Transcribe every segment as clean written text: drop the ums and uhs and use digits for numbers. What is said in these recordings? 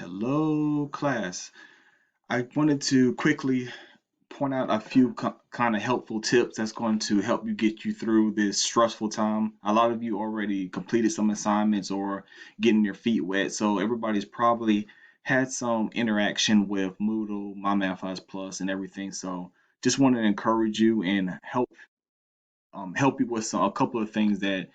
Hello, class. I wanted to quickly point out a few kind of helpful tips that's going to help you get you through this stressful time. A lot of you already completed some assignments or getting your feet wet, so everybody's probably had some interaction with Moodle, MyMathWise Plus, and everything. So just want to encourage you and help you with a couple of things that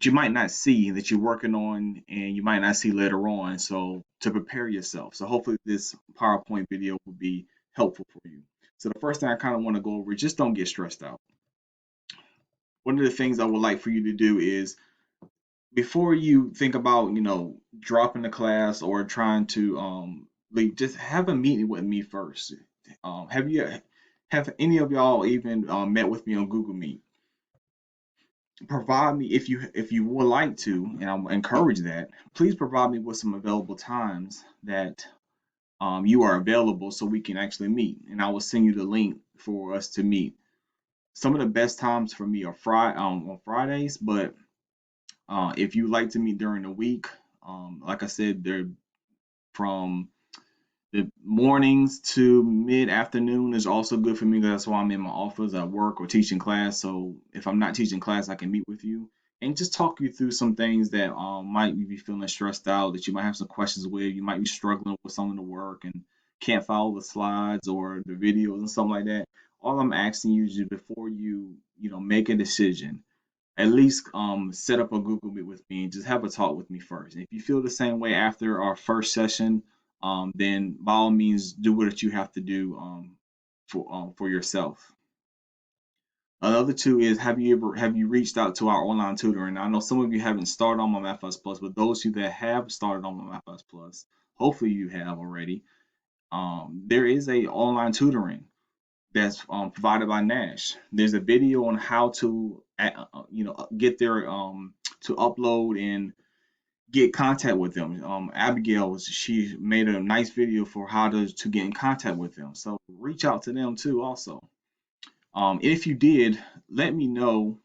you might not see that you're working on and you might not see later on. So to prepare yourself. So hopefully this PowerPoint video will be helpful for you. So the first thing I kind of want to go over is just don't get stressed out. One of the things I would like for you to do is before you think about, dropping the class or trying to leave, just have a meeting with me first. Have any of y'all even met with me on Google Meet? Provide me if you would like to, and I'll encourage that. Please provide me with some available times that you are available so we can actually meet, and I will send you the link for us to meet. Some of the best times for me are on Fridays, but if you like to meet during the week, like I said, they're from the mornings to mid afternoon is also good for me because that's why I'm in my office at work or teaching class. So if I'm not teaching class, I can meet with you and just talk you through some things that might you be feeling stressed out, that you might have some questions with. You might be struggling with some of the work and can't follow the slides or the videos and something like that. All I'm asking you is before you make a decision, at least set up a Google Meet with me and just have a talk with me first. And if you feel the same way after our first session, then by all means do what you have to do for yourself. Another two is have you reached out to our online tutoring? I know some of you haven't started on my MathWise Plus, but those of you that have started on my MathWise Plus, hopefully you have already. There is a online tutoring that's provided by Nash. There's a video on how to get their to upload and get contact with them. Abigail, she made a nice video for how to get in contact with them. So reach out to them too also. If you did, let me know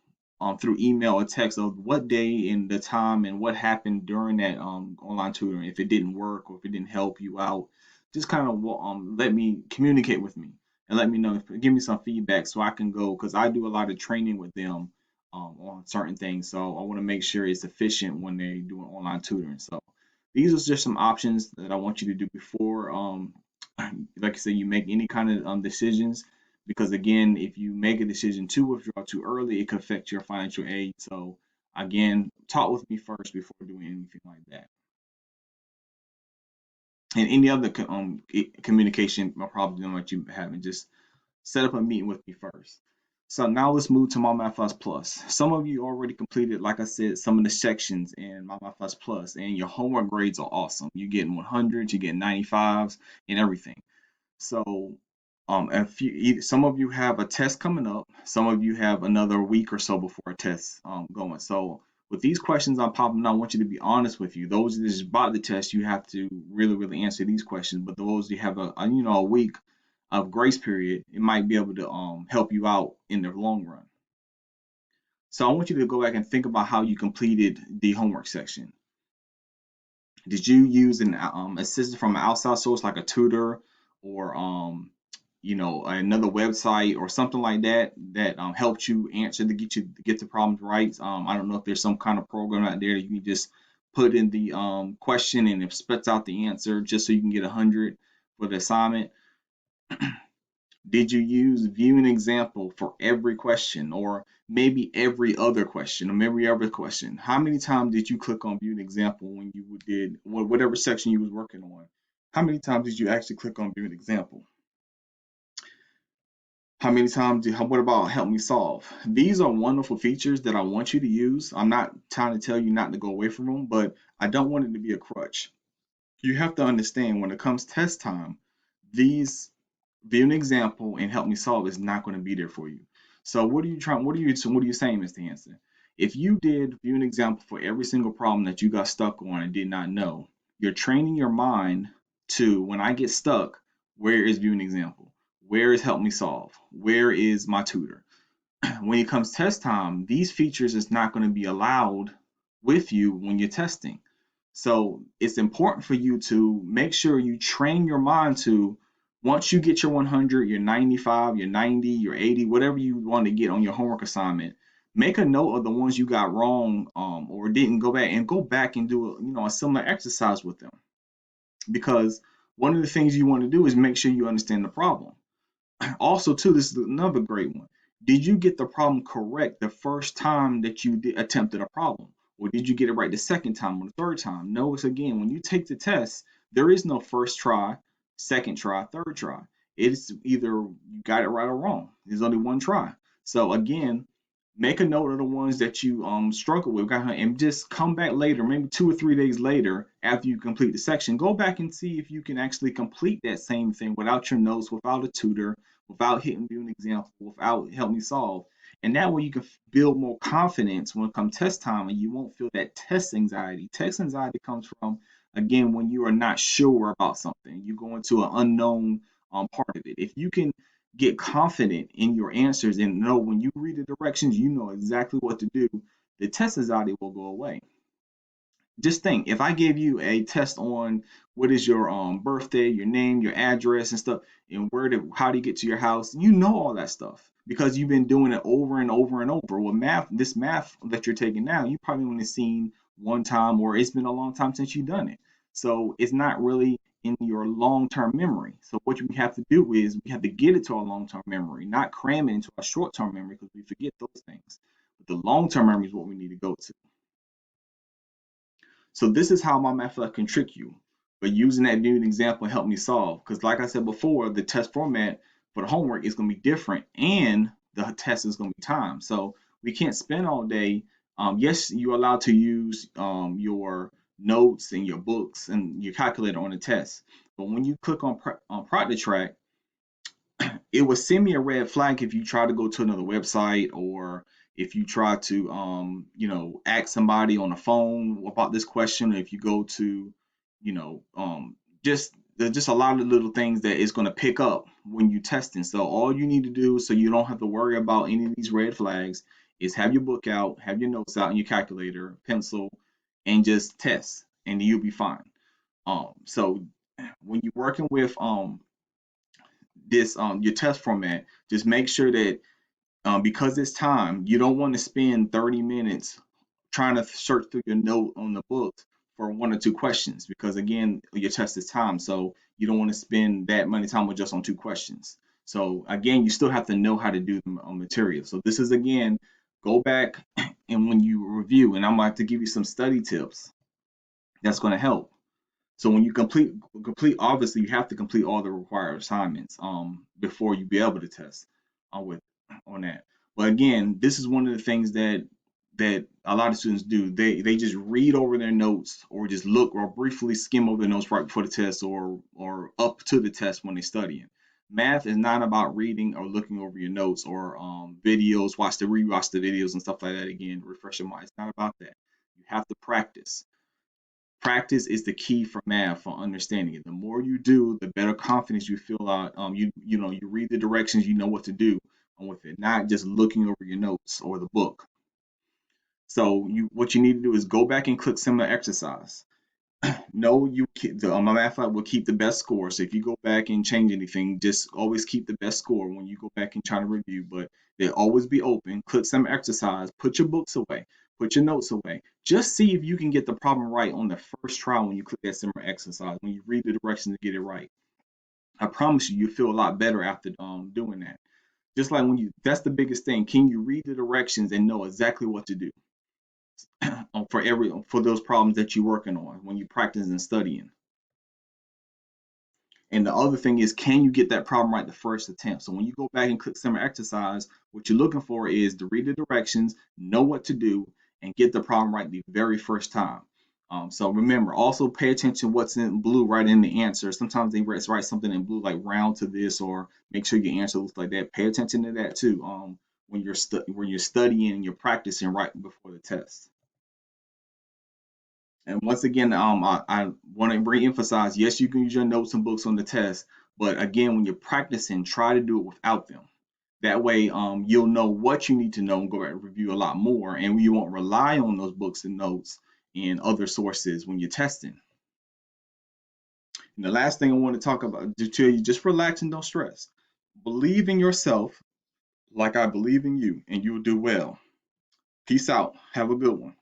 through email or text of what day and the time and what happened during that online tutoring. If it didn't work or if it didn't help you out, just kind of let me communicate with me and let me know. Give me some feedback so I can go because I do a lot of training with them on certain things. So I want to make sure it's efficient when they do an online tutoring. So these are just some options that I want you to do before, like I said, you make any kind of decisions because again, if you make a decision to withdraw too early, it could affect your financial aid. So again, talk with me first before doing anything like that. And any other communication problem that you have, and just set up a meeting with me first. So now let's move to my MyMathWise Plus. Some of you already completed, like I said, some of the sections in my MyMathWise Plus, and your homework grades are awesome. You're getting 100s, you're getting 95s, and everything. So, if some of you have a test coming up, some of you have another week or so before a test going. So, with these questions I'm popping, I want you to be honest with you. Those that just bought the test, you have to really, really answer these questions. But those you have a week of grace period, it might be able to help you out in the long run. So, I want you to go back and think about how you completed the homework section. Did you use an assistant from an outside source like a tutor or another website or something like that that helped you answer to get the problems right? I don't know if there's some kind of program out there that you can just put in the question and it spits out the answer just so you can get 100 for the assignment. Did you use view an example for every question or maybe every other question or maybe every question? How many times did you click on view an example when you did whatever section you was working on? How many times did you actually click on view an example? How many times what about help me solve? These are wonderful features that I want you to use. I'm not trying to tell you not to go away from them, but I don't want it to be a crutch. You have to understand when it comes test time, these view an example and help me solve is not going to be there for you. So what are you saying, Mr. Hanson? If you did view an example for every single problem that you got stuck on and did not know, you're training your mind to when I get stuck, where is view an example? Where is help me solve? Where is my tutor? When it comes test time, these features is not going to be allowed with you when you're testing. So it's important for you to make sure you train your mind to, once you get your 100, your 95, your 90, your 80, whatever you want to get on your homework assignment, make a note of the ones you got wrong, or didn't go back and do a similar exercise with them, because one of the things you want to do is make sure you understand the problem. Also, too, this is another great one. Did you get the problem correct the first time that you attempted a problem? Or did you get it right the second time or the third time? Notice again, when you take the test, there is no first try, second try, third try. It's either you got it right or wrong. There's only one try. So again, make a note of the ones that you struggle with, and just come back later, maybe 2 or 3 days later after you complete the section. Go back and see if you can actually complete that same thing without your notes, without a tutor, without hitting view an example, without help me solve. And that way you can build more confidence when it comes test time, and you won't feel that test anxiety. Test anxiety comes from, again, when you are not sure about something. You go into an unknown part of it. If you can get confident in your answers and know when you read the directions, you know exactly what to do, the test anxiety will go away. Just think, if I gave you a test on what is your birthday, your name, your address and stuff, and how do you get to your house, you know all that stuff because you've been doing it over and over and over. With math, this math that you're taking now, you probably only seen one time, or it's been a long time since you've done it. So it's not really in your long-term memory. So what we have to do is we have to get it to our long-term memory, not cram it into our short-term memory because we forget those things. But the long-term memory is what we need to go to. So this is how my method can trick you. But using that new example helped me solve. Because like I said before, the test format for the homework is going to be different, and the test is going to be timed. So we can't spend all day. Yes, you're allowed to use your notes and your books and your calculator on the test. But when you click on ProctorTrack, it will send me a red flag if you try to go to another website, or if you try to ask somebody on the phone about this question, or if you go to you know just there's just a lot of little things that it's going to pick up when you testing. So all you need to do, so you don't have to worry about any of these red flags, is have your book out, have your notes out, and your calculator, pencil, and just test, and you'll be fine. So when you're working with this your test format, just make sure that because it's time, you don't want to spend 30 minutes trying to search through your note on the book for 1 or 2 questions, because again, your test is time, so you don't want to spend that many time with just on 2 questions. So again, you still have to know how to do the material. So this is, again, go back and when you review, and I'm going to have to give you some study tips that's going to help. So when you complete, obviously you have to complete all the required assignments before you be able to test with on that. But again, this is one of the things that a lot of students do. They just read over their notes, or just look or briefly skim over the notes right before the test, or up to the test when they're studying. Math is not about reading or looking over your notes, or videos, rewatch the videos and stuff like that. Again, refresh your mind. It's not about that. You have to practice. Practice is the key for math, for understanding it. The more you do, the better confidence you feel out. You read the directions, you know what to do with it, not just looking over your notes or the book. So what you need to do is go back and click similar exercise. No, my math lab will keep the best score. So if you go back and change anything, just always keep the best score when you go back and try to review. But they'll always be open. Click some exercise. Put your books away. Put your notes away. Just see if you can get the problem right on the first try when you click that similar exercise. When you read the directions to get it right, I promise you, feel a lot better after doing that. Just like that's the biggest thing. Can you read the directions and know exactly what to do for those problems that you're working on when you practice and studying? And the other thing is, can you get that problem right the first attempt? So when you go back and click similar exercise, what you're looking for is to read the directions, know what to do, and get the problem right the very first time. So remember, also pay attention what's in blue right in the answer. Sometimes they write something in blue like round to this, or make sure your answer looks like that. Pay attention to that too when you're studying and you're practicing right before the test. And once again, I want to re-emphasize, yes, you can use your notes and books on the test, but again, when you're practicing, try to do it without them. That way, you'll know what you need to know and go back and review a lot more, and you won't rely on those books and notes and other sources when you're testing. And the last thing I want to talk about, to tell you, just relax and don't stress. Believe in yourself like I believe in you, and you'll do well. Peace out. Have a good one.